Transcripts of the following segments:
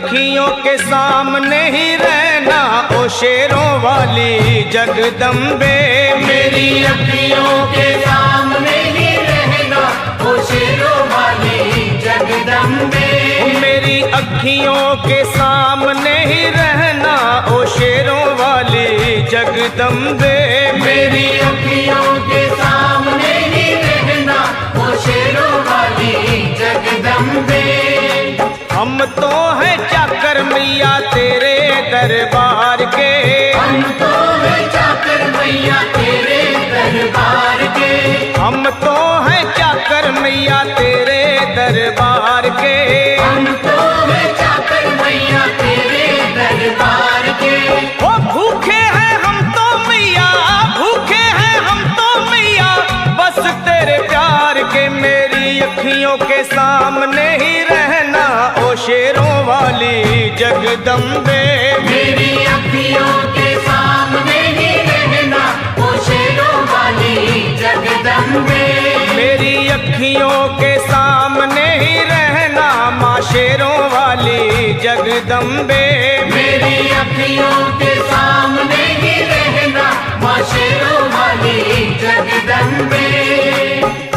अखियों के सामने ही रहना ओ शेरों वाली जगदम्बे। मेरी अखियों के सामने ही रहना ओ शेरों वाली जगदम्बे। मेरी अखियों के सामने ही रहना ओ शेरों वाली जगदम्बे। मेरी अखियों के सामने ही रहना ओ शेरों वाली जगदम्बे। हम तो हैं चाकर मैया तेरे दरबार के। हम तो हैं चाकर मैया तेरे दरबार के। हम तो हैं चाकर मैया तेरे दरबार के। हम तो हैं चाकर मैया तेरे दरबार के। ओ भूखे हैं हम तो मैया, भूखे हैं हम तो मैया बस तेरे प्यार के। मेरी अखियों के सामने ही रहना ओ शेरों वाली जगदम्बे। मेरी अखियों के सामने ही रहना ओ शेरों वाली जगदम्बे। मेरी अखियों के सामने ही रहना माँ शेरों वाली जगदम्बे। मेरी अखियों के सामने ही रहना माँ शेरों वाली जगदम्बे।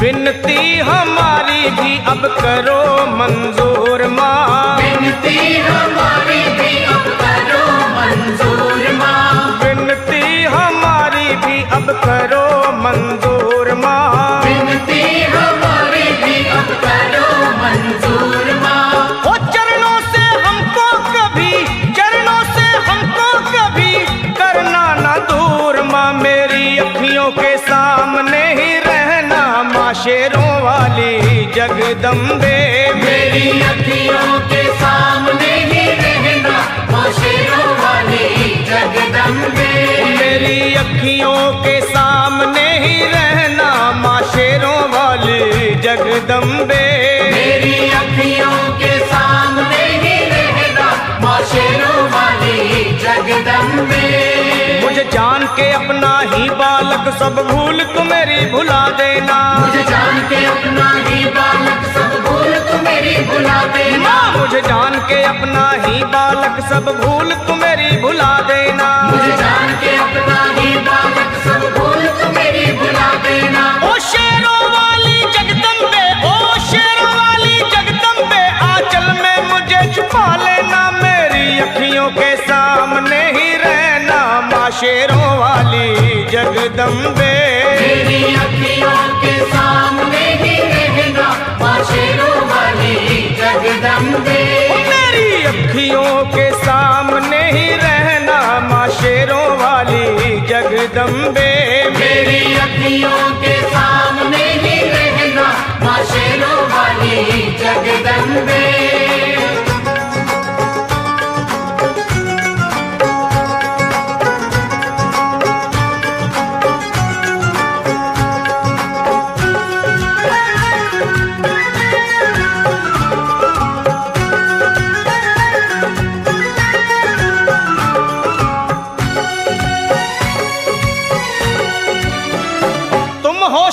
विनती हमारी भी अब करो मंजूर माँ। विनती हमारी भी अब करो मंजूर माँ। विनती हमारी भी अब करो मंजूर माँ। विनती हमारी भी अब करो मंजूर माँ। ओ चरणों से हमको कभी, चरणों से हमको कभी करना ना दूर माँ। मेरी अखियों के सामने ही रहना माँ शेरों वाली जगदम्बे। मेरी अखियों के सामने ही रहना माँ शेरों वाली जगदम्बे। मेरी अखियों के सामने ही रहना माँ शेरों वाली जगदम्बे। मेरी अखियों के सामने ही रहना माँ शेरों वाली जगदम्बे। मुझे जान के अपना ही बालक सब भूल तू मेरी भुला देना। मुझे जान के अपना ही बालक सब भूल तू मेरी भुला देना। माँ मुझे जान के अपना ही बालक सब भूल तू मेरी भुला देना। मुझे जान के अपना ही बालक सब भूल तू मेरी भुला देना। ओ शेरों वाली जगदम्बे, ओ शेरों वाली जगदम्बे आंचल में मुझे छुपा लेना। मेरी अखियों के सामने ही रहना माँ शेरों वाली जगदम्बे। मेरी अखियों के सामने ही रहना माँ शेरों वाली जगदम्बे। मेरी अखियों के सामने ही रहना माँ शेरों वाली जगदम्बे। मेरी अखियों के सामने ही रहना माँ शेरों वाली जगदम्बे।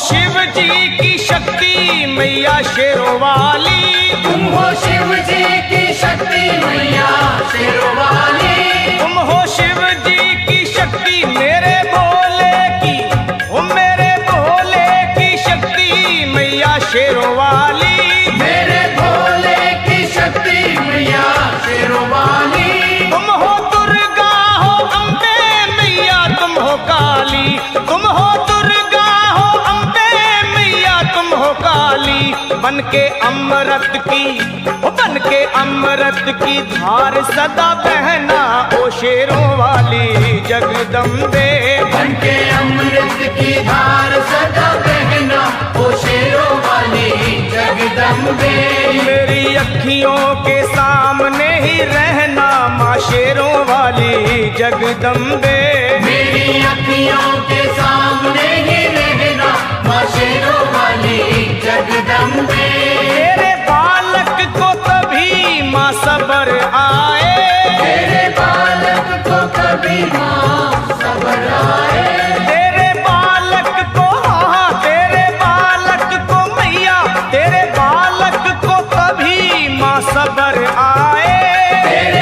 शिव जी की शक्ति मैया शेरों वाली। तुम हो शिव जी की शक्ति मैया शेरों वाली। तुम हो शिव जी की शक्ति मेरे भोले की, ओ मेरे भोले की शक्ति मैया शेरों वाली। मेरे भोले की शक्ति मैया शेरों वाली। तुम हो दुर्गा हो अम्बे मैया तुम हो काली। तुम हो दुर्गा हो अम्बे मैया तुम हो काली। बन के अमृत की, बन के अमृत की धार सदा बहना ओ शेरों वाली जगदम्बे। बन के अमृत की धार सदा बहना ओ शेरों वाली जगदम्बे। मेरी अखियों के सामने ही रहना माँ शेरों वाली जगदम्बे। मेरी अखियों के सामने ही रहना माँ शेरों वाली जगदम्बे। तेरे बालक को कभी माँ सबर आए। तेरे बालक को कभी माँ सबर आए। तेरे बालक को, हाँ तेरे बालक को मैया, तेरे बालक को कभी माँ सबर आए। तेरे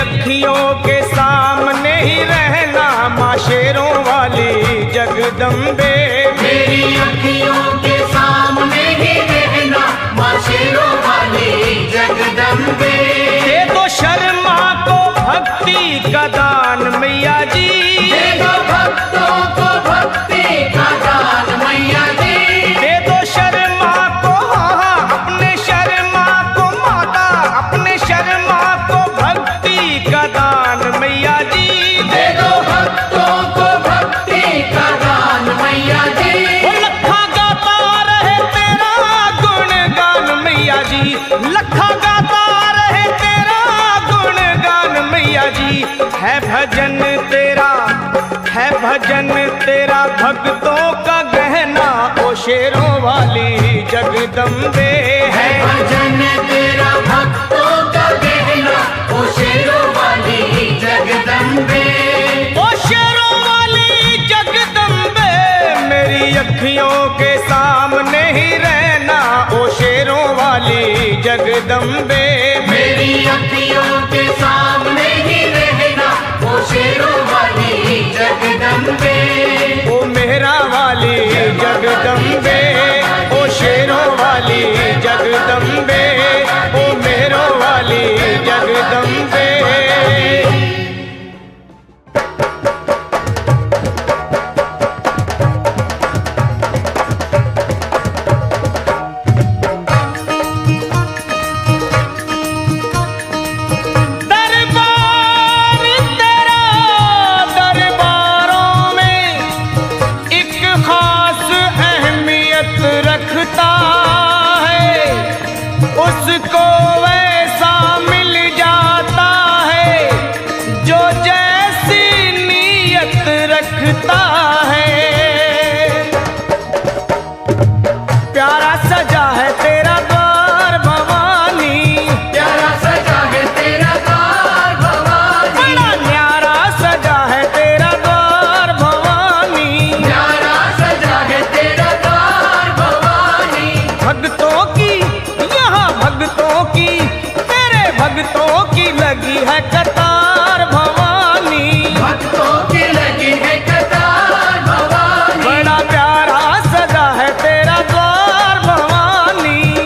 अखियों के सामने ही रहना माँ शेरों वाली जगदम्बे। मेरी अखियों के सामने ही रहना माँ शेरों वाली जगदम्बे। दे दो शर्मा को भक्ति का दान मैया जी, दे दो भक्तों को भक्ति का दान मैया जी। दे दो शर्मा को, हाँ अपने शर्मा को माता, अपने शर्मा को भक्ति का दान मैया जी। दे दो भक्तों को भक्ति का दान मैया जी। वो लखा गाता रहे तेरा गुणगान मैया जी, लखा गाता रहे तेरा गुणगान मैया जी। है भजन तेरा, है भजन तेरा भक्तों का गहना ओ शेरों वाली जगदम्बे। है भजन तेरा भक्तों का गहना ओ शेरों वाली जगदम्बे। ओ शेरों वाली जगदम्बे, मेरी अखियों के सामने ही रहना ओ शेरों वाली जगदम्बे। मेरी अखियों के सामने ही रहना ओ शेरों वाली जगदम्बे। ओ मेहरा वाली जगदम्बे, ओ शेरों वाली जगदम्बे, ओ मेहरों वाली जगदम्बे। दरबार तेरा दरबारों में एक खास अहमियत रखता है, उसको वैसा मिल जाता है जो जैसी नीयत रखता है। प्यारा सजा है तेरा द्वार भवानी, प्यारा सजा है तेरा द्वार भवानी। बड़ा न्यारा सजा है तेरा द्वार भवानी। प्यारा सजा है तेरा द्वार भवानी। भक्तों की, यहाँ भक्तों की, तेरे भक्तों की लगी है कतार भवानी। भक्तों की लगी है कतार भवानी। बड़ा प्यारा सजा है तेरा द्वार भवानी।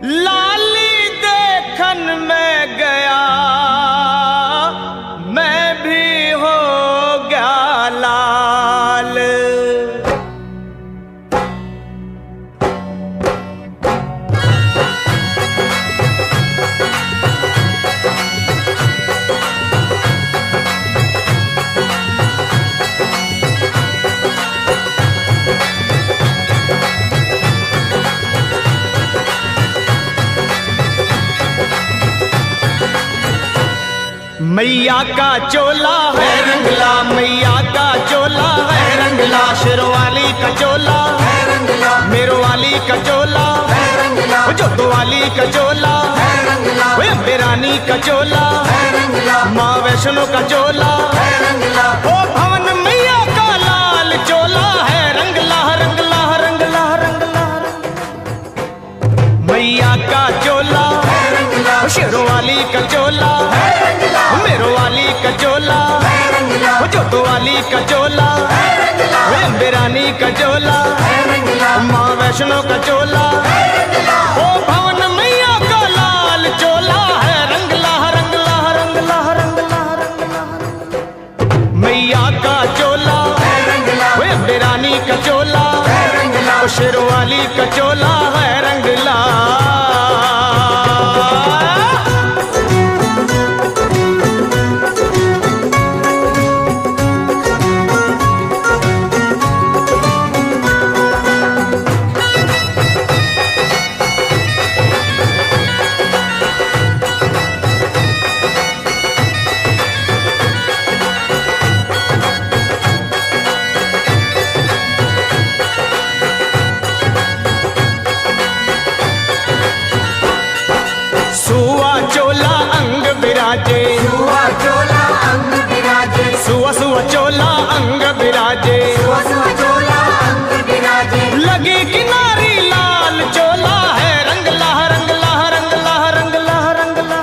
लाली देखन में गया मैं भी हो गया लाल। मैया का चोला है रंगला, मैया का चोला है रंगला, शेरवाली का चोला है रंगला, मेरो वाली का चोला, है रंगला, जोतो वाली का चोला, है रंगला, अम्बे रानी का चोला, है रंगला, माँ वैष्णो का चोला, है रंगला, ओ भवन मैया का लाल चोला है रंगला रंगला रंगला रंगला। मैया का चोला है रंगला, शेरवाली का चोला, है रंगला, मेरो वाली का चोला, है रंगला, जोतो वाली का चोला, है रंगला, अम्बे रानी का चोला, है रंगला, माँ वैष्णो का चोला, है रंगला, ओ भवन मैया का लाल चोला है रंगला रंगला रंगला रंगला रंगला। मैया का चोला है रंगला, अम्बे रानी का चोला, है रंगला, शेरवाली का चोला है रंगला। सुआ चोला अंग विराजे, सुआ चोला अंग विराजे, सुआ सुआ चोला अंग विराजे, सुआ सुआ चोला अंग विराजे, लगी किनारी लाल चोला है रंगला रंगला रंगला रंगला रंगला।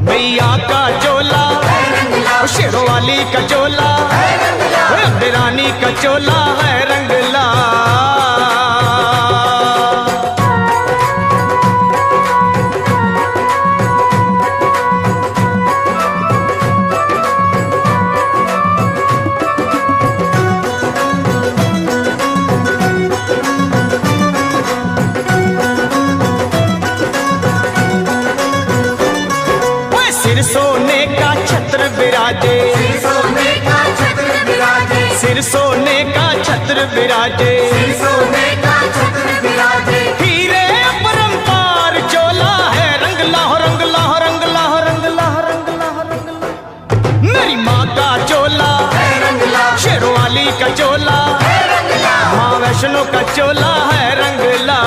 मैया का चोला है रंगला, शेरवाली का चोला, है रंगला, अम्बे रानी का चोला है रंगला। सिर सोने का छत्र विराजे, सिर सोने का छत्र विराजे, सिर सोने का छत्र विराजे, सिर सोने का छत्र विराजे, हीरे परंपार चोला है रंगला रंगला रंगला रंगला रंगला रंगला। मेरी माँ का चोला, है रंगला, शेरवाली का चोला, है रंगला, माँ वैष्णो का चोला है रंगला।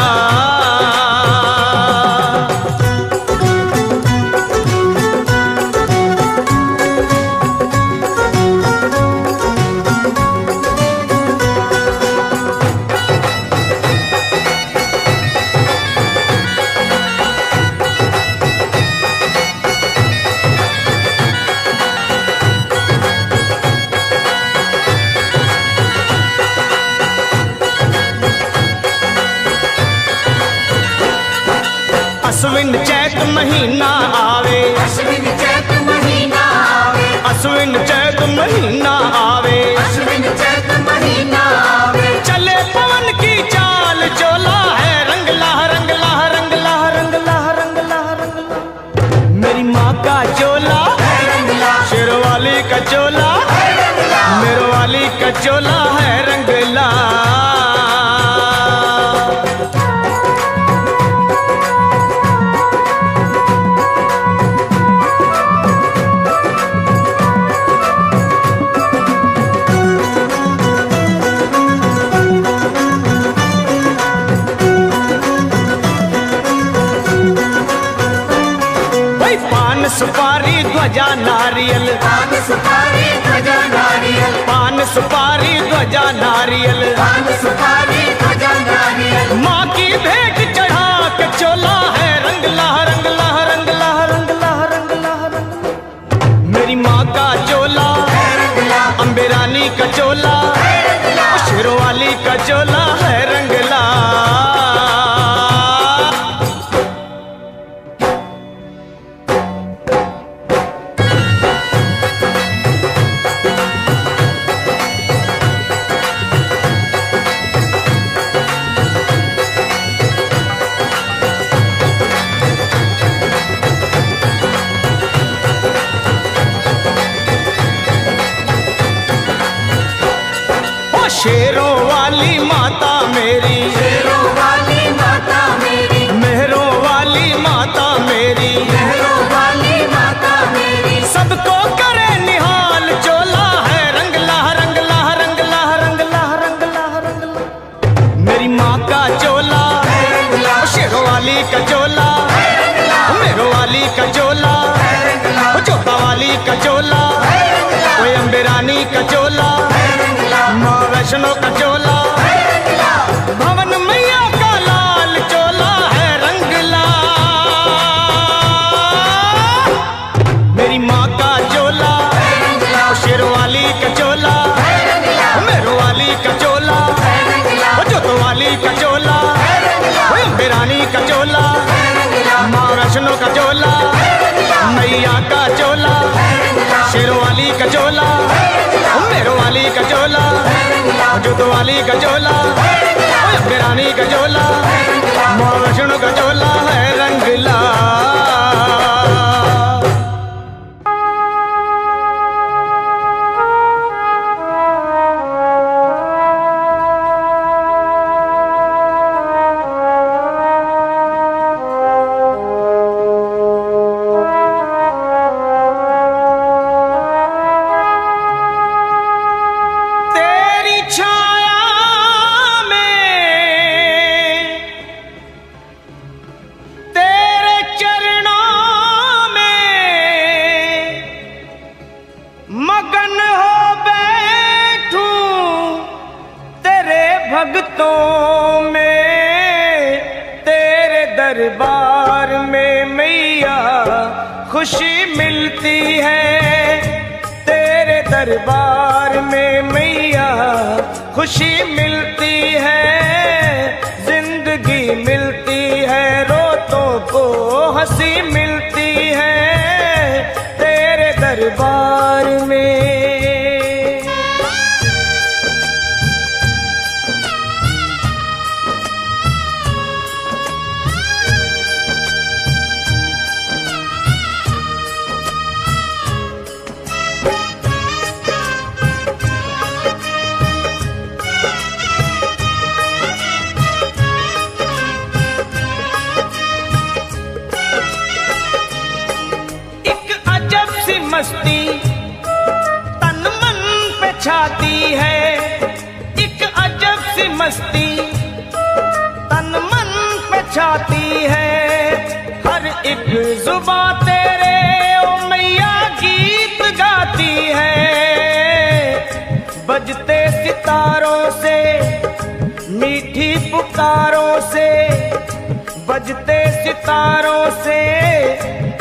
अश्विन चैत महीना आवे, अश्विन चैत महीना आवे, अश्विन चैत महीना आवे, अश्विन चैत महीना आवे, चले पवन की चाल चोला है रंगला रंगला रंगला रंगला रंगला रंगला। मेरी माँ का चोला, है रंगला, शेरवाली का चोला, है रंगला, मेरो वाली का चोला है रंगला। पान सुपारी ध्वजा नारियल, पान सुपारी ध्वजा नारियल, पान सुपारी ध्वजा नारियल, पान सुपारी ध्वजा नारियल, माँ की भेंट चढ़ा के चोला है रंगला रंगला रंगला रंगला रंगला रंगला। मेरी माँ का चोला, है रंगला, अम्बे रानी का चोला, है रंगला, शेरवाली का चोला है रंगला। शेरों वाली माता मेरी, शेरों वाली माता मेरी, मेहरों वाली माता मेरी, मेहरों वाली माता मेरी, सबको करे निहाल चोला है रंगला रंगला रंगला रंगला रंगला रंगला। मेरी माँ का चोला, शेरों वाली का चोला, मेहरों वाली का चोला, जोता वाली का चोला, कोई अम्बे रानी का चोला, माँ वैष्णो का चोला, भवन मैया का लाल चोला है रंगला। मेरी माँ का चोला, शेरों वाली का चोला, मेहरों वाली का चोला, जोतो वाली का चोला, अम्बे रानी का चोला, माँ वैष्णो का चोला, मैया का चोला, शेरों वाली का चोला, मेहरों वाली का चोला, जोतो वाली का चोला, अम्बे रानी का चोला, माँ वैष्णो का चोला है रंगला। भक्तों में तेरे दरबार में मैया खुशी मिलती है, तेरे दरबार में मैया खुशी मिलती है, जिंदगी मिलती है, रोतों को हंसी मिलती है तेरे दरबार में। मस्ती तन मन पे छाती है, एक अजब सी मस्ती तन मन पे छाती है, हर एक जुबां तेरे ओ मैया गीत गाती है, बजते सितारों से मीठी पुकारों से, बजते सितारों से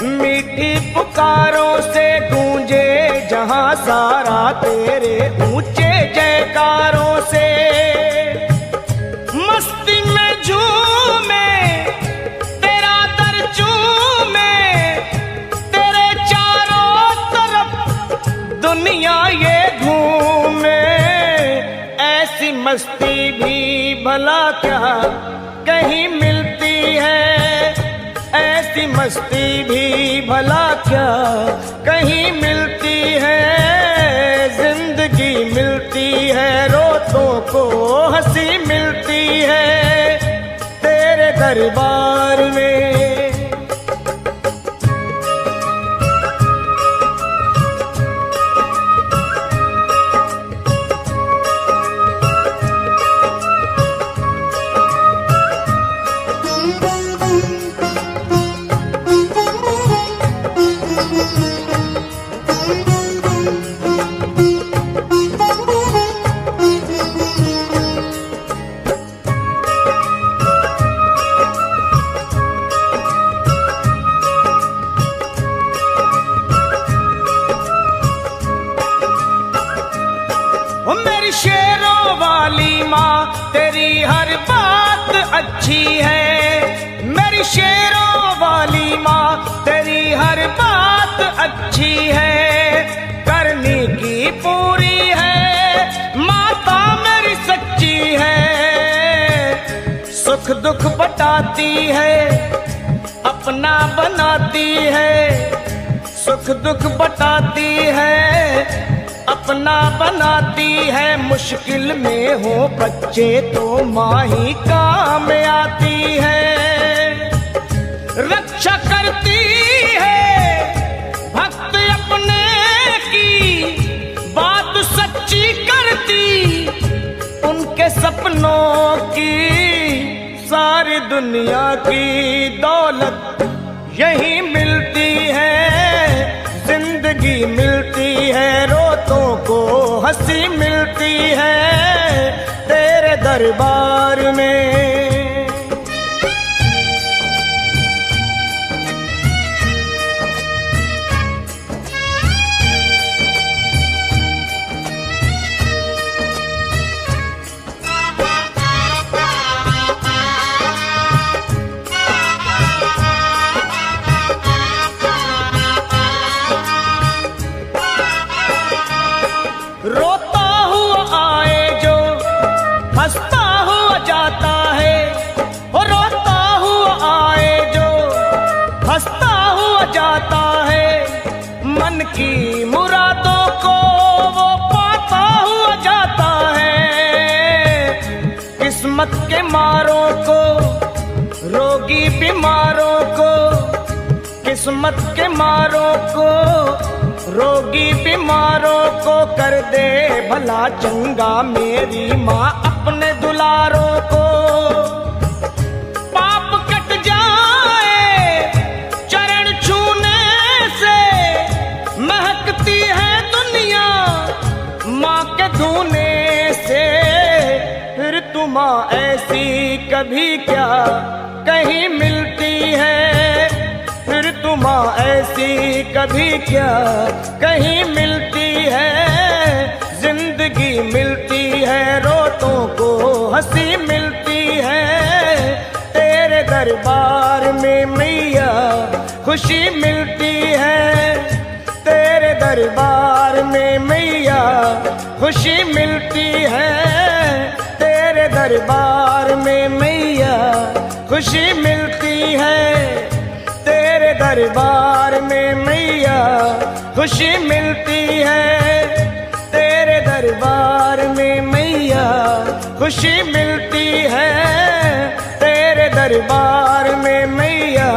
मीठी पुकारों से, गूंजे जहां सारा तेरे ऊंचे जयकारों से, मस्ती में झूमे तेरा दर चूमे, तेरे चारों तरफ दुनिया ये घूमे, ऐसी मस्ती भी भला क्या कहीं मिलती है, ऐसी मस्ती भी भला क्या कहीं मिलती है, जिंदगी मिलती है, रोतों को हंसी मिलती है तेरे दरबार में। शेरों वाली माँ तेरी हर बात अच्छी है, मेरी शेरों वाली माँ तेरी हर बात अच्छी है, करनी की पूरी है माता मेरी सच्ची है, सुख दुख बटाती है अपना बनाती है, सुख दुख बटाती है अपना बनाती है, मुश्किल में हो बच्चे तो माँ ही काम आती है। रक्षा करती है भक्त अपने की, बात सच्ची करती उनके सपनों की। सारी दुनिया की दौलत यही मिलती है, जिंदगी मिलती है, रोतों को हंसी मिलती है तेरे दरबार में। रोता हुआ आए जो हंसता हुआ जाता है, और रोता हुआ आए जो हंसता हुआ जाता है। मन की मुरादों को वो पाता हुआ जाता है। किस्मत के मारों को, रोगी बीमारों को, किस्मत के मारों को, रोगी बीमारों को कर दे भला चंगा मेरी माँ अपने दुलारों को। पाप कट जाए चरण छूने से, महकती है दुनिया माँ के धूने से। फिर तू माँ ऐसी कभी क्या कहीं मिलती है, फिर तू माँ ऐसी कभी क्या कहीं मिलती है। जिंदगी मिलती है, रोतों को हंसी मिलती है तेरे दरबार में मैया खुशी मिलती है। तेरे दरबार में मैया खुशी मिलती है, तेरे दरबार में मैया खुशी मिलती है। तेरे दरबार में मैया खुशी मिलती है, तेरे दरबार में मैया खुशी मिलती है, तेरे दरबार में मैया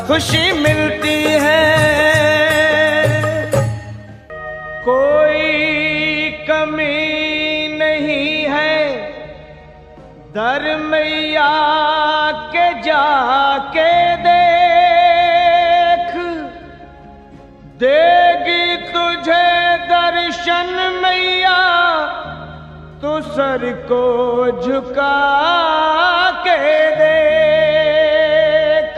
खुशी मिलती है। कोई कमी नहीं है दर मैया के जाके देगी तुझे दर्शन मैया, तू सर को झुका के देख।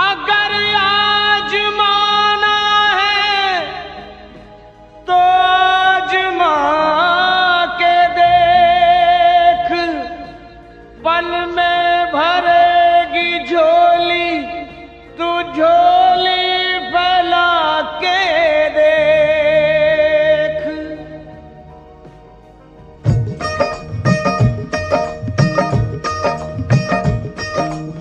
अगर आजमाना है तो आजमा के देख, पल में भरेगी झोली तू झोली फैला के देख।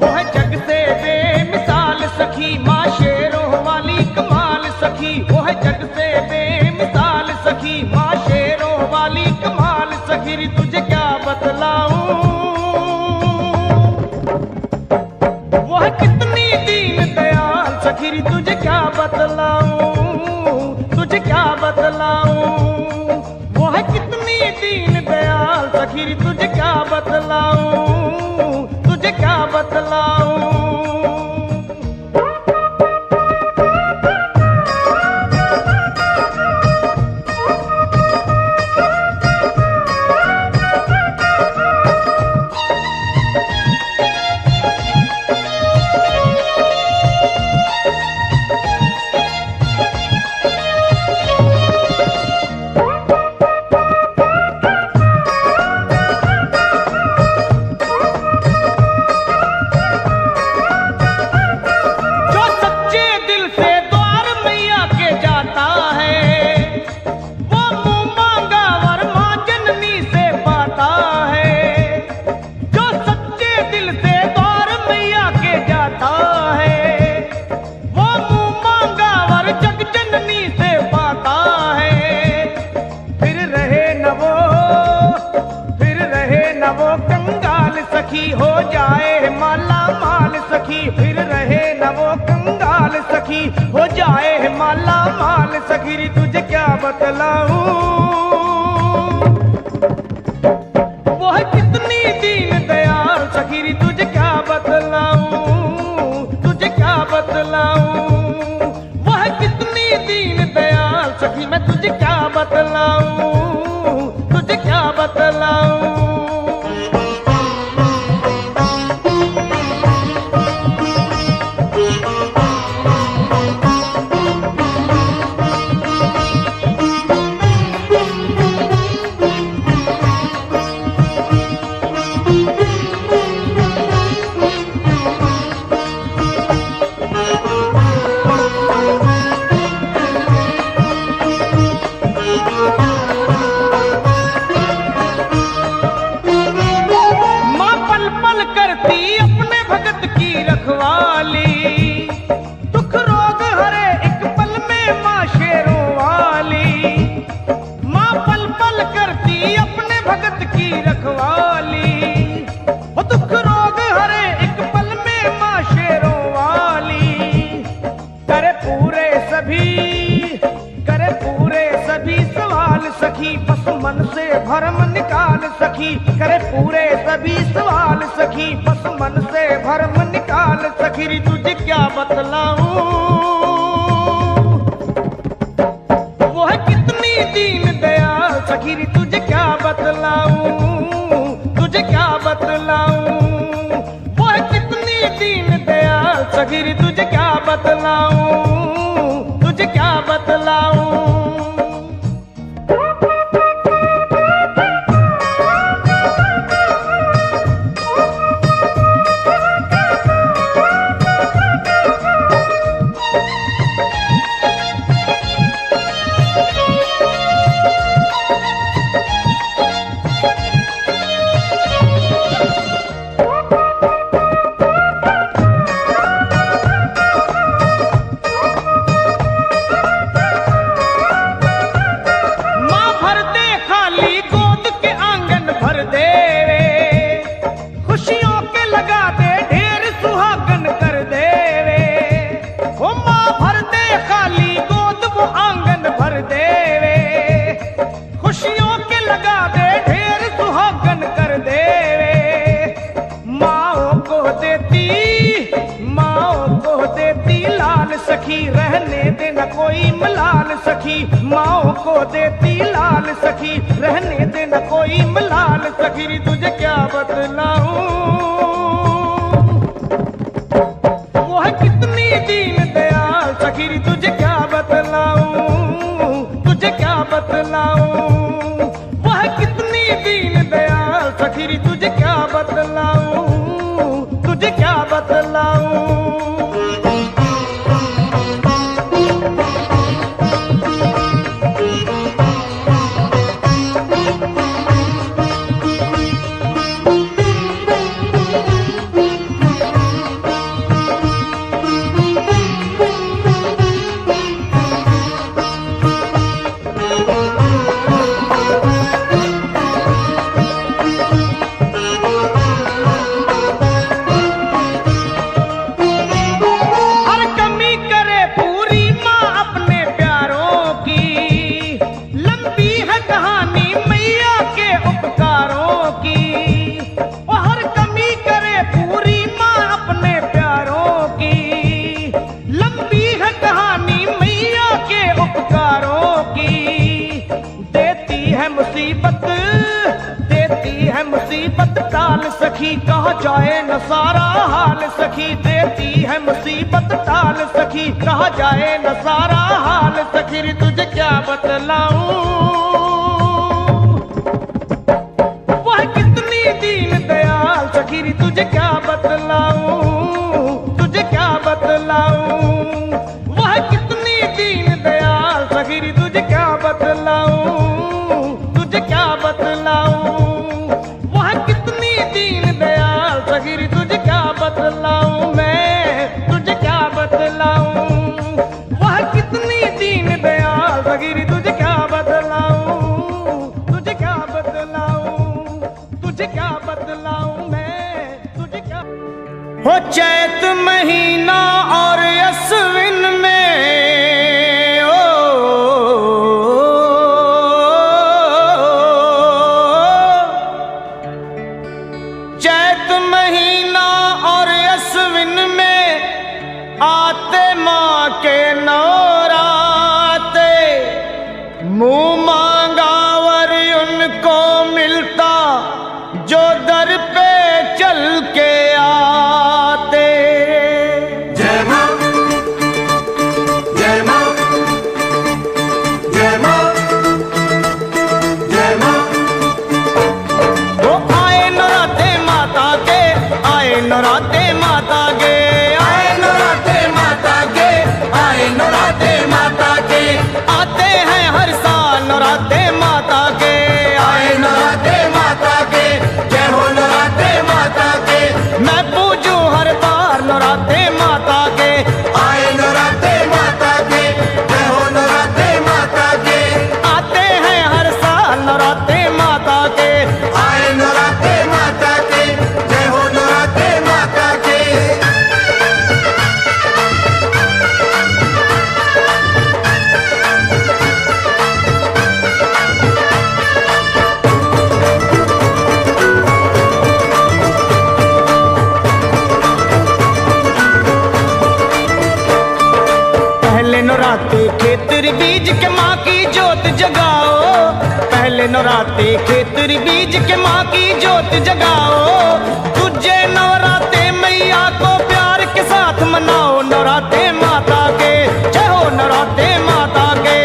वो है जग से बेमिसाल सखी माँ शेरों वाली कमाल सखी, वो है जग से बेमिसाल सखी माँ शेरों वाली कमाल सखी। री तुझे क्या बतलाऊं, वो है कितनी दीन दयाल सखी। री तुझे क्या बतलाऊं, तुझे क्या बतलाऊं, वो है कितनी दीन दयाल सखी। री तुझे क्या बतलाऊं, तुझे क्या बतलाऊं। सखी, फिर रहे न वो कंगाल सखी, हो जाए माला माल सखी रे तुझे क्या बतलाऊं। वो है कितनी दीन दयाल सखी रे तुझे क्या बतलाऊं, तुझे क्या बतलाऊं। वो है कितनी दीन दयाल सखी, मैं तुझे क्या बतलाऊं, तुझे क्या बतलाऊं। सखी बस मन से भरम निकाल सखी, करे पूरे सभी सवाल सखी, बस मन से भरम निकाल सखी रे तुझे क्या बतलाऊं। वो है कितनी दीन दयाल सखी रे तुझे क्या बतलाऊं, तुझे क्या बतलाऊं। वो है कितनी दीन दयाल सखी रे तुझे क्या बतलाऊं, तुझे क्या बतलाऊं। सखी रहने दे न कोई मलाल सखी, माओ को देती लाल सखी, रहने दे न कोई मलाल सखी रे तुझे क्या बतलाऊं। वो है कितनी दीन दयाल सखी रे तुझे क्या बतलाऊं, तुझे क्या बतलाऊं। वो है कितनी दीन दयाल सखी रे तुझे क्या बतलाऊं, तुझे क्या बतलाऊं। मुसीबत टाल सखी, कहा जाए न सारा हाल सखी, देती है मुसीबत टाल सखी, कहा जाए न सारा हाल सखी रे तुझे क्या बतलाऊं। वह कितनी दीन दयाल सखी रे तुझे क्या बतलाऊं, तुझे क्या बतलाऊं। वह कितनी दीन दयाल सखी रे तुझे क्या बतलाऊं, तुझे क्या बतलाऊं। सखी तुझे क्या बतलाऊं, मैं तुझे क्या बतलाऊं। वह कितनी दीन दयाल सखी तुझे क्या बतलाऊं। चैत महीना और अश्विन में चैत महीना और अश्विन में आते माँ के नौराते, मुँह मांगा वर उनको मिलता जो दर पे चल के आते। जय मां, जय मां, जय मां, जय मां। वो आए नौराते माता के, आए नौराते माता के, आए नौराते माता के, आए नौराते माता के, आते हैं हर साल नौराते माता के, आए नौराते माता के, जय हो नौराते माता के, मैं पूजूं हर बार नौराते माता के। आए नौराते माता के, जय हो नौराते माता के, आते हैं हर साल नौराते माता के। आए नौराते माता के, जय हो नौराते माता के। पहले नौराते खेतर बीज के माँ की जोत जगाओ, पहले नौराते खेतर बीज के माँ की जोत जगाओ। तुझे नवराते मैया को प्यार के साथ मनाओ, नौराते माता के, जय हो नौराते माता के।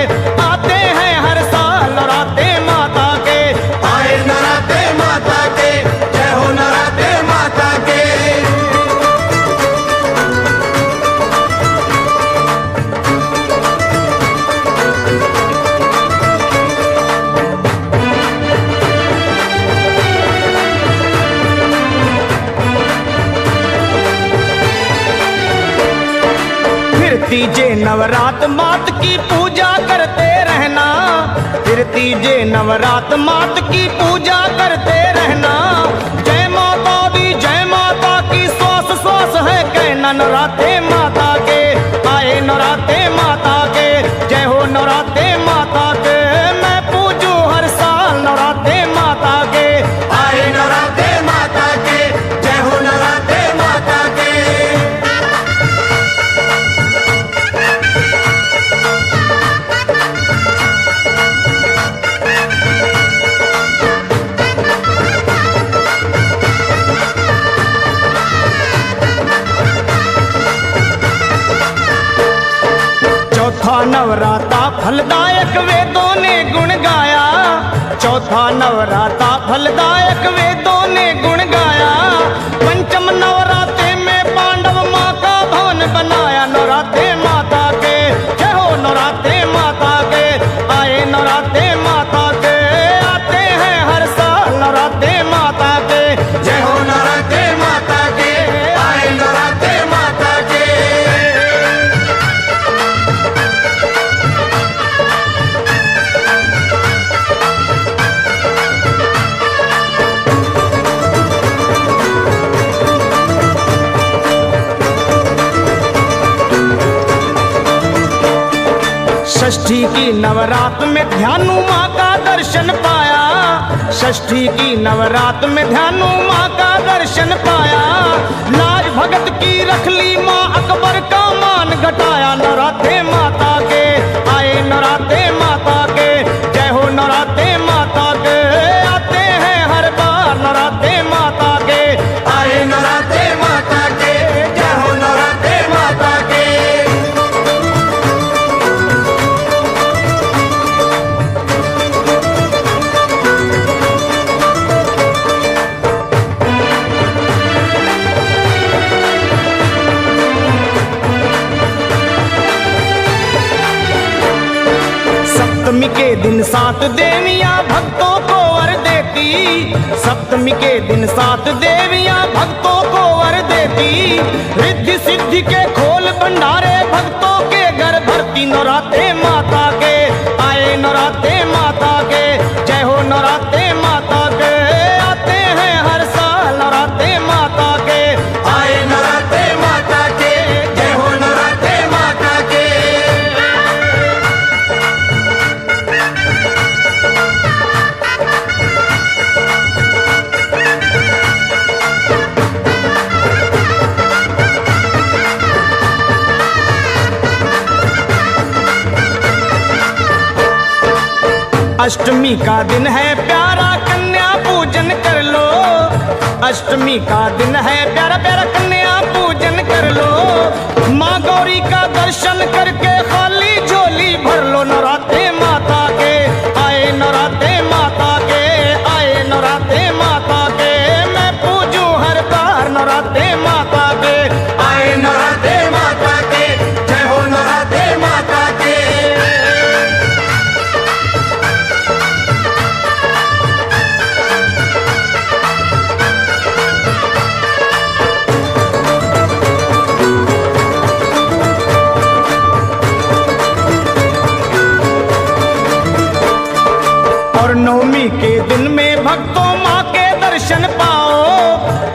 आते हैं हर साल नौराते माता के। आए नौराते माता के, जय हो नौराते माता के। फिर तीजे नवरात मात की पूजा करते रहना, फिर तीजे नवरात मात की पूजा करते रहना। जय माता दी जय माता की श्वास श्वास है कहना, नौराते माता के, आए नौराते माता के, जय हो नौराते माता के। मैं पूजूं हर साल नौराते माता के। आए नौराते माता के, जय हो नौराते माता के। चौथा नवराता फलदायक वेदों ने गुण गाया, चौथा नवराता फलदायक वेदों ने गुण गाया। पंचम नवराते में पांडव माँ का भवन बनाया, नौराते माता के, जय हो नौराते माता के। आए नौराते माता के, आते हैं हर साल नौराते माता के। जय हो नौराते माता के, आए नौराते माता के। षष्ठी की नवरात में ध्यानु माँ का दर्शन पाया, षष्ठी की नवरात में ध्यानु माँ का दर्शन पाया। लाज भगत की रख ली माँ, अकबर का मान घटाया, नौराते माता के। आए नौराते माता के, जय हो नौराते माता के। आते हैं हर बार नौराते माता के। आए नौराते माता के, जय हो नौराते माता के। सप्तमी के दिन 7 देवियां भक्तों को वर देती, सप्तमी के दिन 7 देवियां भक्तों को वर देती। रिद्धि सिद्धि के खोल भंडारे भक्तों के घर भरती, नौराते माता के। आए नौराते माता के, जय हो नौराते माता के। आते हैं हर साल नौराते माता के। आए नौराते माता अष्टमी का दिन है प्यारा कन्या पूजन कर लो, अष्टमी का दिन है प्यारा प्यारा कन्या पूजन कर लो। माँ गौरी का दर्शन करके खाली झोली भर लो। नवरात्रे माता के आए, नवरात्रे माता के आए, नवरात्रे माता के मैं पूजूं हर बार नवरात्रे माता के आए नवरात्रे माता के, जय हो नवरात्रे माता के। और नवमी के दिन में भक्तों माँ के दर्शन पाओ,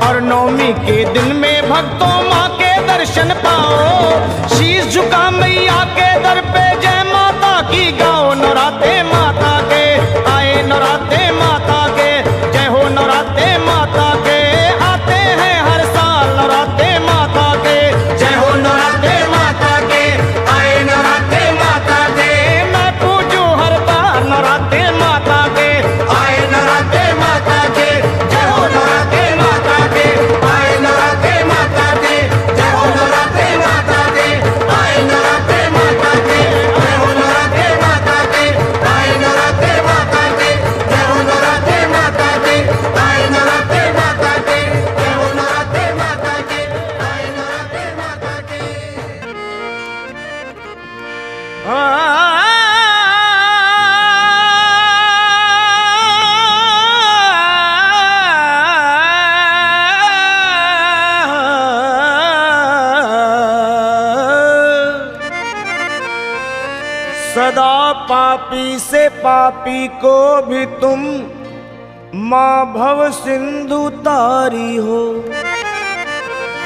और नवमी के दिन में भक्तों माँ के दर्शन पाओ। शीश झुका मैया के दर पे जय माता की गाओ। नवरात्रे माता के आए, नवरात्रे माता के जय हो नवरात्रे माता के आते हैं हर साल नवरात्रे माता के जय हो नवरात्रे माता के, आए नवरात्रे माता के। मैं पूजूं हर बार नवरात्रे माता के आए नवरात्रे माता के, जय हो नवरात्रे माता के। आए नवरात्रे माता के, जय हो नवरात्रे माता के। आए नवरात्रे माता के, जय हो नवरात्रे माता के। आए नवरात्रे माता के, जय हो नवरात्रे माता के। आए नवरात्रे माता के, जय हो नवरात्रे माता के। आए नवरात्रे माता के। सदा पापी से पापी को भी तुम माँ भव सिंधु तारी हो।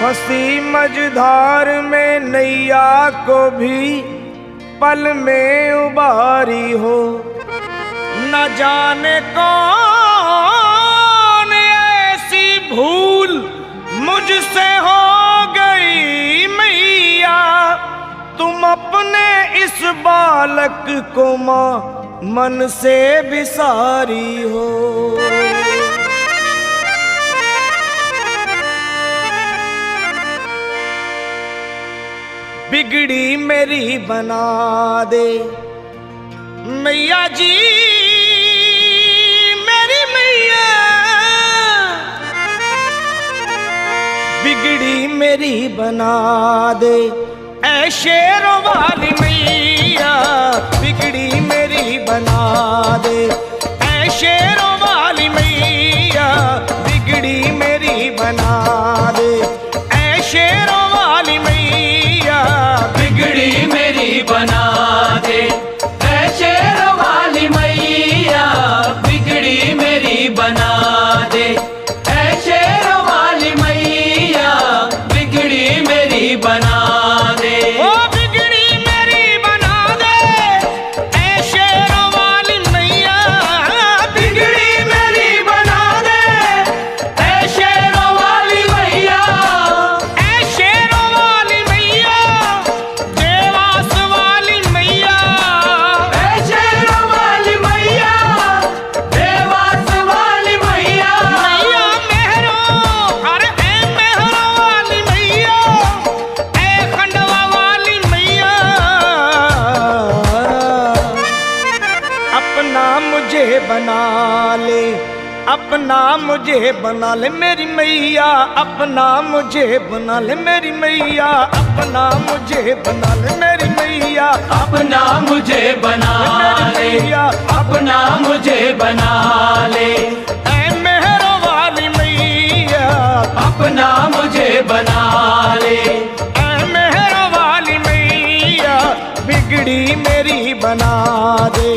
फंसी मझधार में नैया को भी पल में उबारी हो। न जाने कौन ऐसी भूल मुझसे हो गई मैया, तुम अपने इस बालक को माँ मन से बिसारी हो। बिगड़ी मेरी बना दे मैया जी, मेरी मैया बिगड़ी मेरी बना दे ऐ शेरों वाली मैया, बिगड़ी मेरी बना दे ऐ शेरों वाली मैया, बिगड़ी मेरी बना दे ऐ शेरों वाली मैया, बिगड़ी मेरी बना दे ऐ शेरों वाली मैया। बिगड़ी मेरी बना दे ऐ शेरों वाली मैया। बिगड़ी मेरी बना दे। ओ बिगड़ी मेरी बना दे ऐ शेरों वाली मैया, बिगड़ी मेरी बना दे ऐ शेरों वाली मैया। ऐ शेरों वाली मैया, देवास वाली मैया, ऐ शेरों वाली मैया। देवास वाली मैया। मैया मेहरों, अरे ऐ मेहरों वाली मैया, ऐ खंडवा वाली मैया, अपना मुझे बना ले, अपना मुझे बना ले मेरी मैया, अपना मुझे बना ले मेरी मैया, अपना मुझे बना ले मेरी मैया, अपना मुझे बना ले, अपना मुझे बना ले। ऐ मेहरों वाली मैया, अपना मुझे बना ले। ऐ मेहरों वाली मैया, बिगड़ी मेरी बना दे।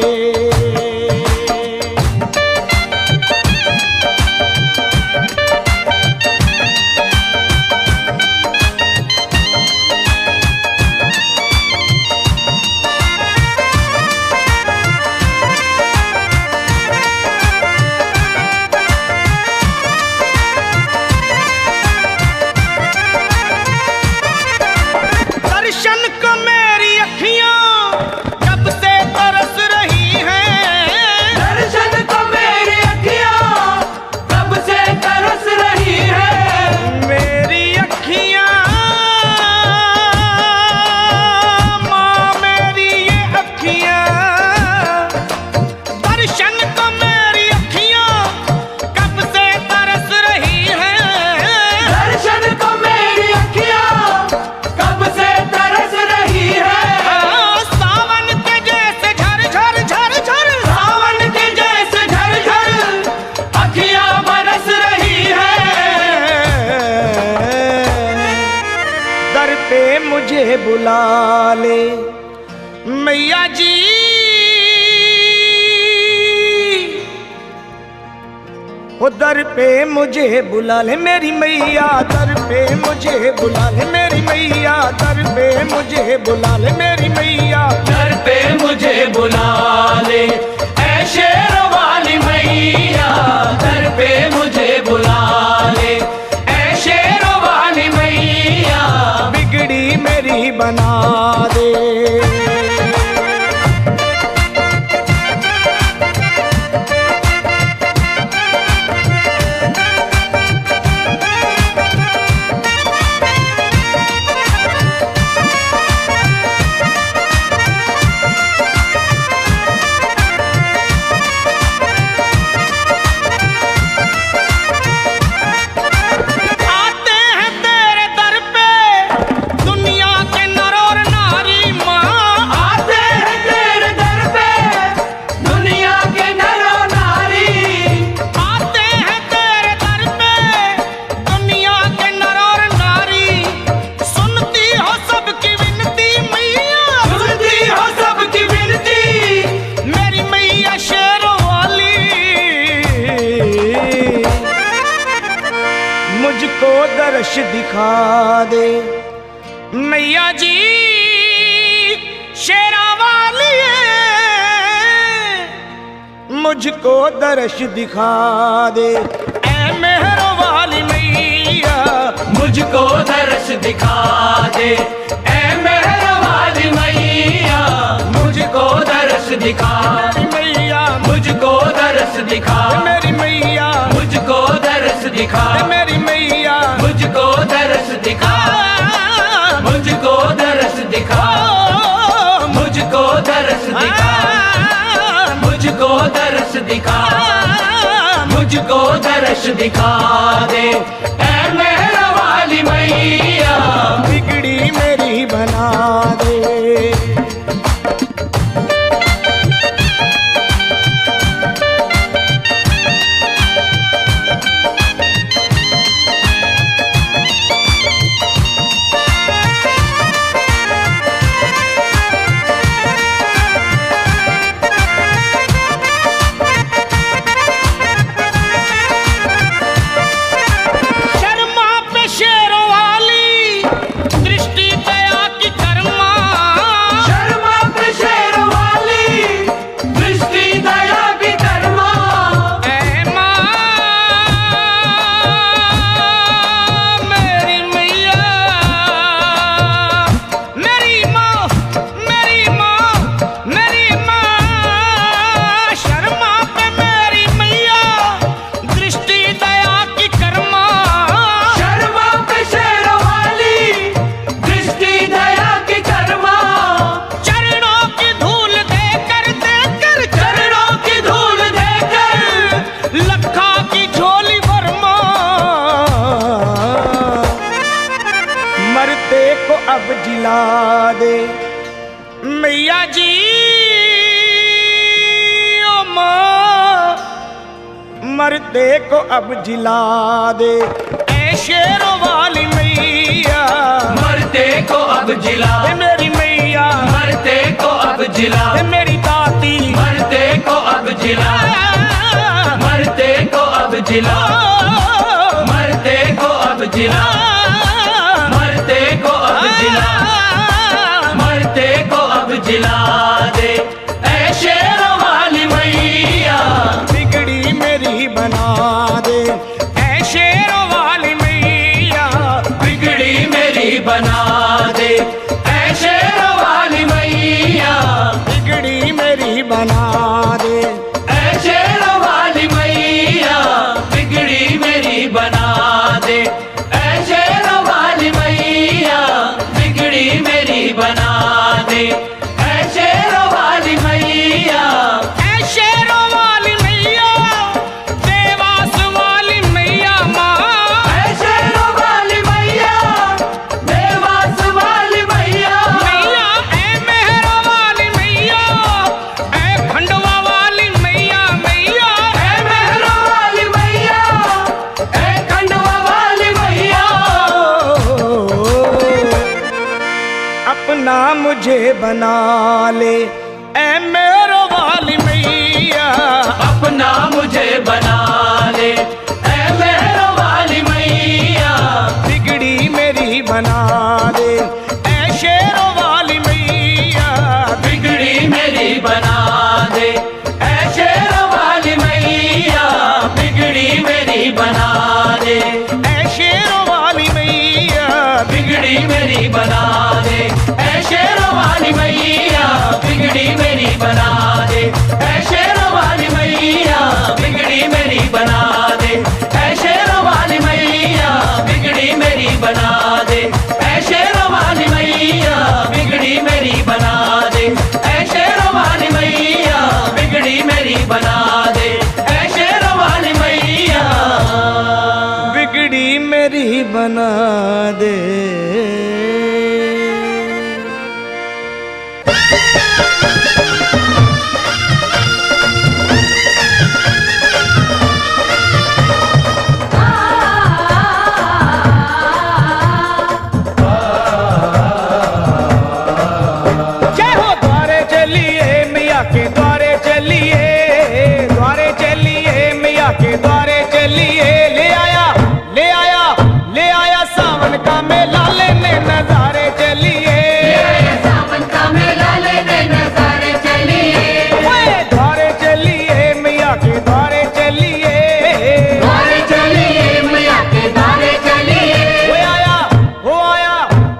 पे मुझे बुला ले मैया जी, वो दर पे मुझे बुला ले मेरी मैया, दर पे मुझे बुला ले मेरी मैया, दर पे मुझे बुला ले मेरी मैया, दर पे मुझे बुला ले ऐ शेरों वाली मैया, दर पे मुझे बुला ले ऐ शेरों वाली मैया, बिगड़ी मेरी बना दे। मुझको दर्श दिखा दे मैया जी शेरा वाली, मुझको दर्श दिखा दे ऐ मेहरों वाली मैया, मुझको दर्श दिखा दे ऐ मेहरों वाली मैया, मुझको दर्श दिखा मेरी मैया, मुझको दर्श दिखा मेरी मैया, मुझको दर्श दिखा मेरी मैया, मुझको दर्श दिखा मुझको दर्श दिखा मुझको दर्श दिखा मुझको दर्श दिखा मुझको दर्श दिखा दे ऐ मेहरा वाली मैया, बिगड़ी मेरी बना दे। अब जिला दे मैया जी, ओ माँ मरते को अब जिला दे ऐ शेरों वाली मैया, मरते को अब जिला मेरी मैया, मरते को अब जिला मेरी दाती, मरते को अब जिला मरते को अब जिला मरते को अब जिला मरते को अब जिला मरते को अब जिला दे ऐ शेरों वाली मैया, बिगड़ी मेरी बना दे ऐ शेरों वाली मैया, बिगड़ी मेरी बना दे ऐ शेरों वाली मैया, बिगड़ी मेरी बना दे ऐ शेरों वाली मैया, बिगड़ी मेरी बना दे ऐ शेरों वाली मैया, बिगड़ी मेरी बना दे ऐ शेरों वाली मैया, ऐ शेरों वाली मैया, देवास वाली मैया माँ, ऐ शेरों वाली मैया, देवास अपना मुझे बना ले ऐ मेरो वाली मैया, अपना मुझे बना ले ऐ मेहरो वाली मैया, बिगड़ी मेरी बना दे ऐ शेरों वाली मैया, बिगड़ी मेरी बना दे ऐ शेरों वाली मैया, बिगड़ी मेरी बना दे ऐ शेरों वाली मैया, बिगड़ी मेरी बना दे ऐ शेरों वाली मैया, बिगड़ी मेरी बना दे ऐ शेरों वाली मैया, बिगड़ी मेरी बना दे ऐ शेरों वाली मैया, बिगड़ी मेरी बना दे ऐ शेरों वाली मैया, बिगड़ी मेरी बना दे ऐ शेरों वाली मैया, बिगड़ी मेरी बना दे ऐ शेरों वाली मैया। बिगड़ी मेरी बना दे। जय हो द्वारे चलिए मैया के द्वारे चलिए, द्वारे चलिए मैया के द्वारे चलिए, ले आया ले आया ले आया सावन का मेला लेने नजारे चलिए, सावन का मेला लेने नजारे चलिए, ओए द्वारे चलिए मैया के द्वारे चलिए, द्वारे चलिए मैया के द्वारे चलिए, वो आया वो आया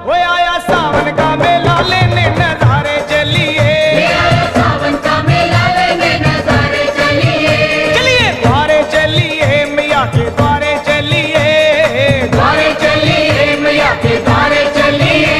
वो आया सावन का मेला लेने नजारे चलिए, सावन का मेला लेने नजारे चलिए, चलिए द्वारे चलिए मैया के द्वारे चलिए, द्वारे चलिए मैया के द्वारे चलिए,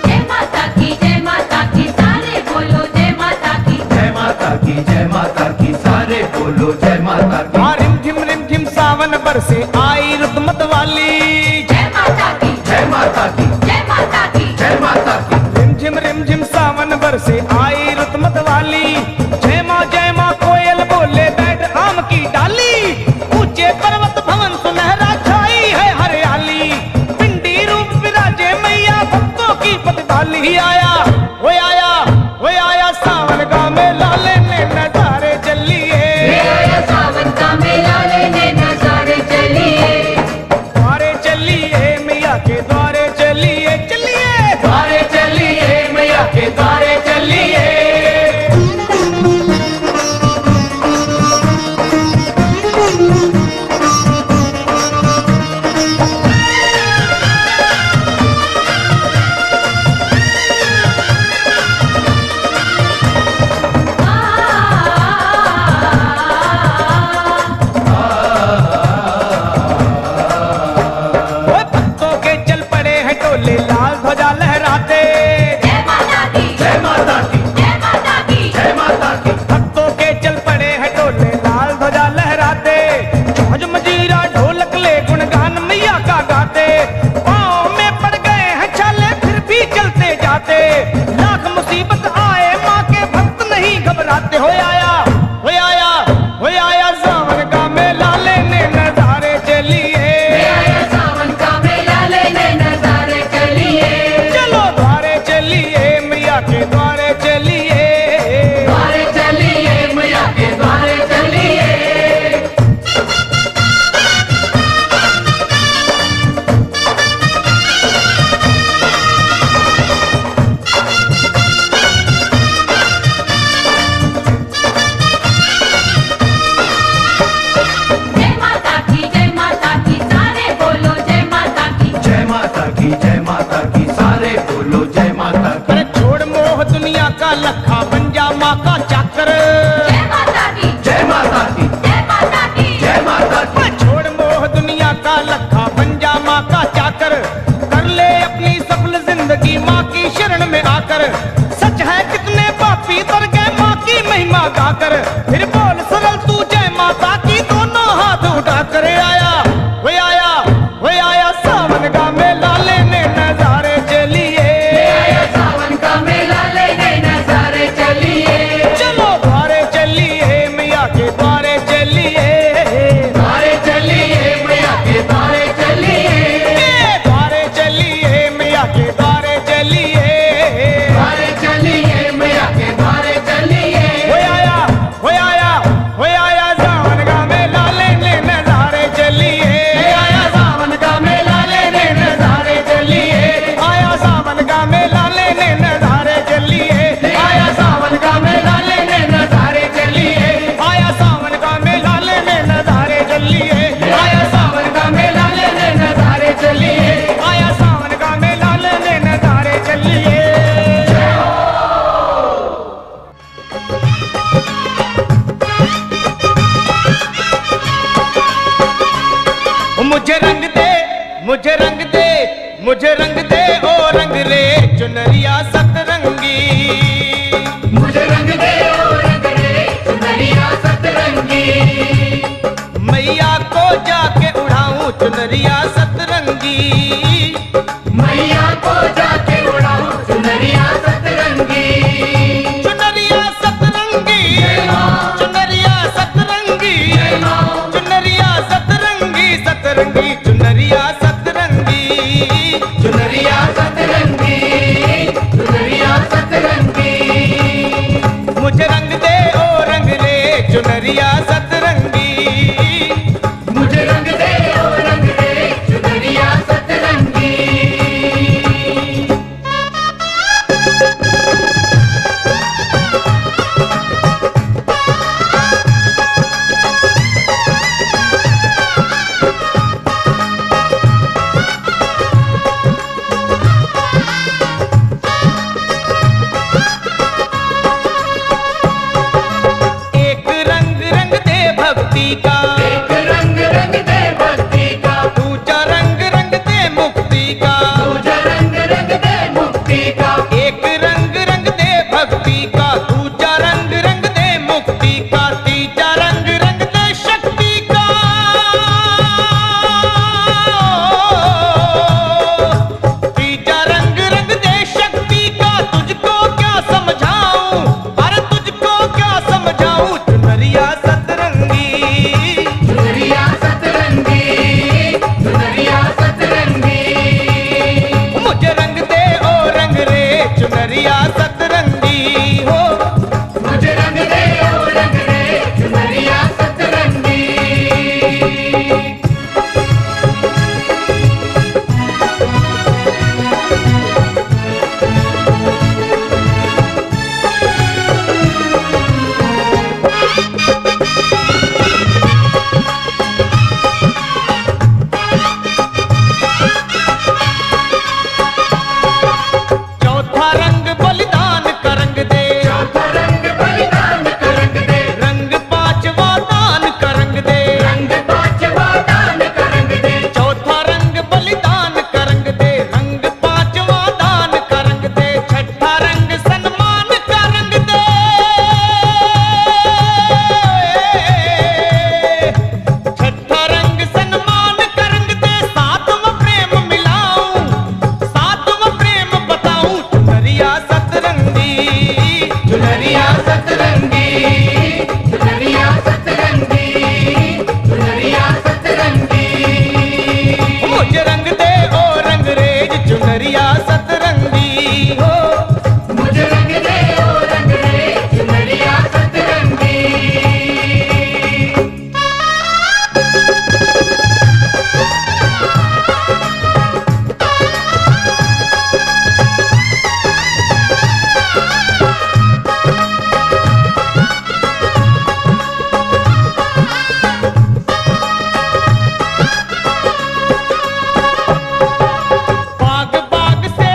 जय माता की सारे बोलो जय माता की, जय माता की जय माता की सारे बोलो जय माता की। हाँ रिम झिम सावन बरसे आई रुतमत वाली, जय माता की, जय माता की जय माता की, जय माता की। रिम झिम सावन बरसे आई रुतमत वाली, जय माँ कोयल बोले बैठ आम की डाली, ऊंचे पर्वत भवन सुनहरा छाई है हरियाली, पिंडी रूप विराजे मैया भक्तों की प्रतिभाली, आया वो आया वो आया सावन का मेला लेने नजारे चलिए, सावन का मेला लेने नजारे चलिए, द्वारे चलिए मैया के द्वारे चलिए, चलिए द्वारे चलिए मैया के द्वारे चलिए, ओए भक्तों के चल पड़े हैं टोले लाल ध्वजा लहराते, जय माता की, जय माता की जय माता की, जय माता की। भक्तों के चल पड़े हैं टोले लाल ध्वजा लहराते, झांझ मजीरा ढोलक ले गुणगान मैया का गाते, पाँव में पड़ गए हैं छाले फिर भी चलते जाते, लाख मुसीबत आए माँ के भक्त नहीं घबराते, हो आया हो आया हो आया सावन का मेला लेने नजारे चलिए, सावन का मेला लेने नजारे चलिए, चलो द्वारे चलिए मैया के द्वारे चलिए, द्वारे चलिए मैया के द्वारे चलिए, जय माता की सारे बोलो जय माता की, जय माता की जय माता की सारे बोलो जय माता की। अरे छोड़ मोह दुनिया का लखा बन जा माँ का चाकर, जय माता की, जय माता की जय माता की, जय माता की। छोड़ मोह दुनिया का लखा बन जा माँ का चाकर, कर ले अपनी सफल जिंदगी माँ की शरण में आकर, सच है कितने पापी तर गए माँ की महिमा गाकर, फिर बोल सरल तू जय माता की दोनों हाथ उठा कर, आया वो आया वो आया सावन का मेला लेने नजारे चलिए, सतरंगी। मुझे रंग दे ओ रंग रे चुनरिया सतरंगी। मैया को जाके उड़ाऊं चुनरिया सतरंगी। मैया को जाके उड़ाऊं चुनरिया सतरंगी। चुनरिया सतरंगी, चुनरिया सतरंगी, चुनरिया सतरंगी, सतरंगी चुनरिया सतरंगी। चुनरिया सतरंगी, चुनरिया सतरंगी। मुझे रंग दे ओ रंग रे चुनरिया सतरंगी। मुझे रंग दे ओ रंग दे चुनरिया सतरंगी। एक रंग रंग दे भक्ति का, एक रंग रंग दे भक्ति का। दूजा रंग रंग दे मुक्ति का। दूजा रंग रंग दे मुक्ति का। एक रंग रंग दे भक्ति का, दूजा रंग रंग दे मुक्ति का, तीजा रंग रंग दे शक्ति का। तीजा रंग रंग दे शक्ति का। तुझको क्या समझाऊं, अरे तुझको क्या समझाऊं चुनरिया सतरंगी। चुनरिया सतरंगी, चुनरिया सतरंगी। मुझे रंग दे ओ रंग रे चुनरिया सतरंगी हो। मुझे रंग दे ओ रंग दे चुनरिया सतरंगी। चौथा रंग बलिदान का रंग दे, चौथा रंग बलिदान का रंग दे। रंग पांचवा दान का रंग दे। रंग पांचवा दान का रंग दे। चौथा रंग बलिदान का रंग दे, रंग पांचवा दान का रंग दे। छठा रंग सन्मान का रंग दे। छठा रंग सन्मान का रंग दे। सातवां प्रेम मिलाऊं, सातवां प्रेम बताऊं चुनरिया सतरंगी। चुनरिया सतरंगी, चुनरिया सतरंगी, चुनरिया सतरंगी। मुझे रंग दे ओ रंग रेज चुनरिया सतरंगी हो। मुझे रंग दे ओ रंग दे चुनरिया सतरंगी। बाग बाग से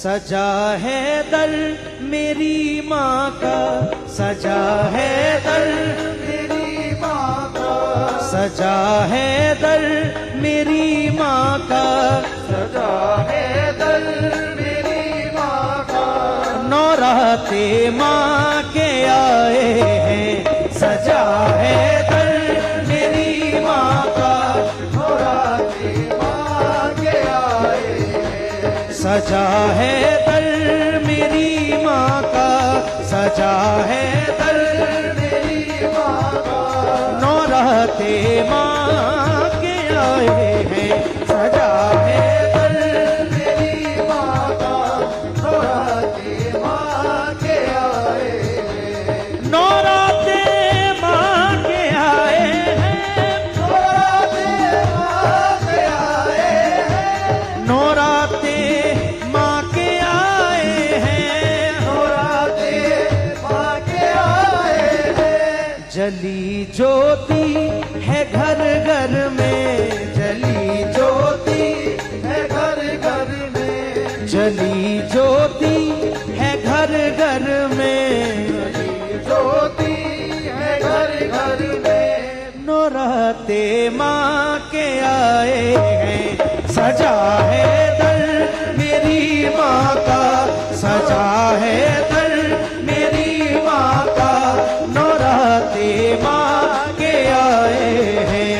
सजा है दर मेरी माँ का, सजा है दर मेरी माँ का, सजा है दर मेरी माँ का, सजा है दर मेरी माँ का। नौराते माँ के आए हैं, सजा है दर मेरी माँ का, नौराते माँ के आए हैं। सजा है दर मेरी माँ का, सजा है दर मेरी माँ का। नौराते माँ के आए हैं, सजा है दर मेरी माँ का, नौराते माँ के आए हैं। नौराते माँ के आए हैं, नौराते माँ के आए हैं। नौराते माँ के आए हैं, नौराते माँ के आए हैं। जली ज्योति है घर घर में, जली ज्योति है घर घर में, जली ज्योति है घर घर में, जली ज्योति है घर घर में। नौराते माँ के आए हैं, सजा है दर मेरी माँ का, सजा है दर मेरी माँ का। नौराते माँ के आए हैं।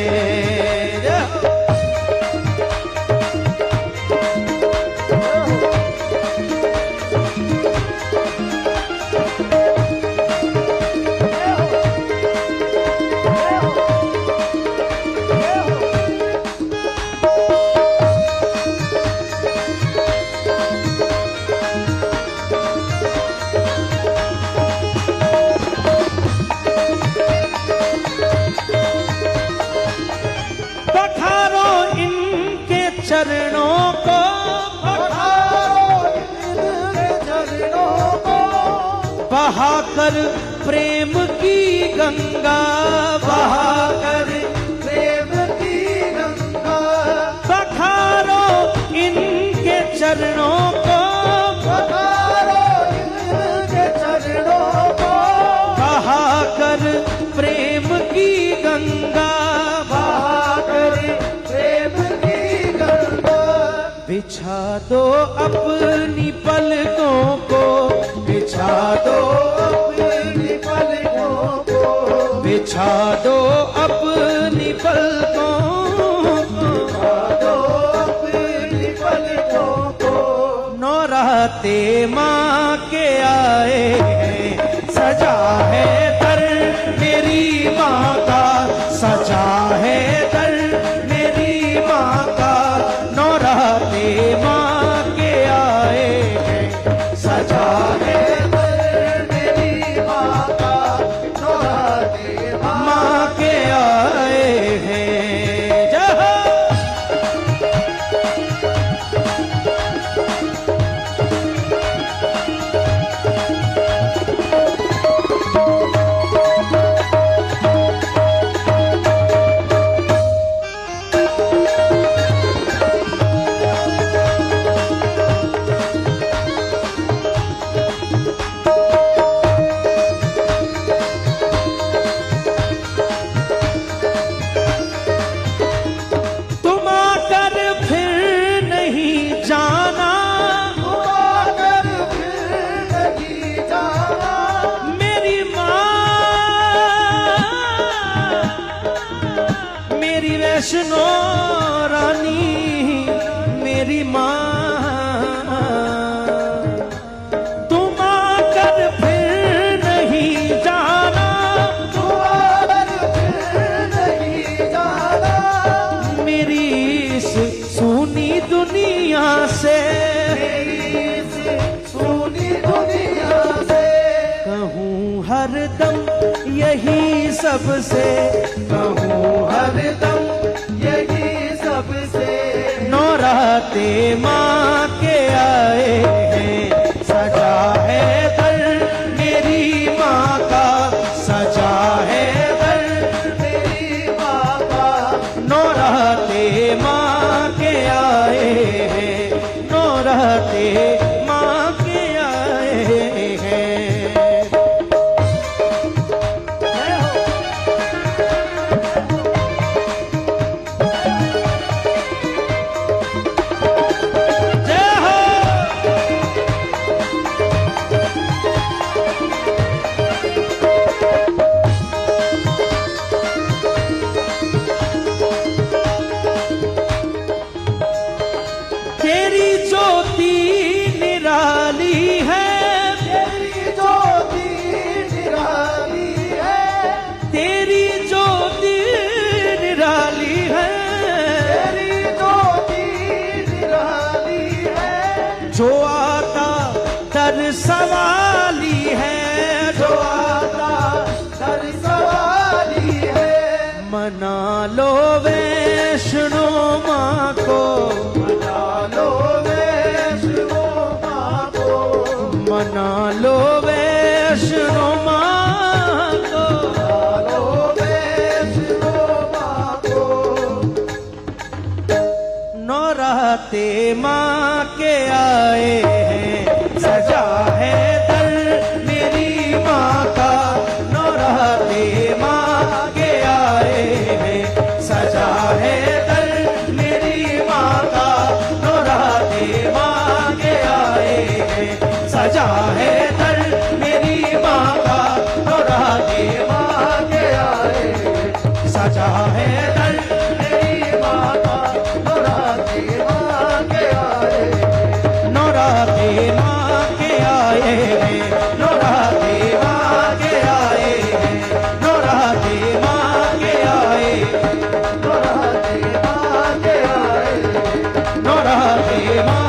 पखारो इनके चरणों को, पखारो इनके चरणों को। बहाकर प्रेम की गंगा, बहाकर प्रेम की गंगा। पखारो इनके चरणों को, पखारो इनके चरणों को। बहाकर प्रेम की गंगा, बिछा दो अपनी पलकों को, बिछा दो अपनी पलकों को, बिछा दो अपनी पलकों को, बिछा दो अपनी पलकों को। नौराते माँ के आए हैं, सजा है दर मेरी माँ का, सजा है दर मेरी माँ का। नौराते माँ के आए हैं, सजा है दर मेरी माँ का। नौराते माँ के आए हैं। जहाँ वैष्णो रानी मेरी माँ, तुम आकर फिर नहीं जाना, तुम आकर फिर नहीं जाना। मेरी इस सूनी दुनिया से, मेरी इस सूनी दुनिया से। कहूँ हरदम यही सबसे, कहूँ हरदम यही सबसे। नौराते माँ के आए हैं, सजा है दर मेरी माँ का, सजा है दर मेरी माँ का। नौराते माँ के आए हैं, नौराते माँ नौराते माँ के आए हैं, सजा है दर मेरी माँ का। नौराते माँ के आए हैं, सजा है दर मेरी माँ का। नौराते माँ के आए हैं, सजा है दर मेरी माँ का। नौराते माँ के आए हैं, सजा है दर मेरी माँ का। नौराते माँ के आए हैं, नौराते माँ के आए हैं, नौराते माँ के आए हैं, नौराते माँ के आए हैं, नौराते माँ के आए हैं, नौराते माँ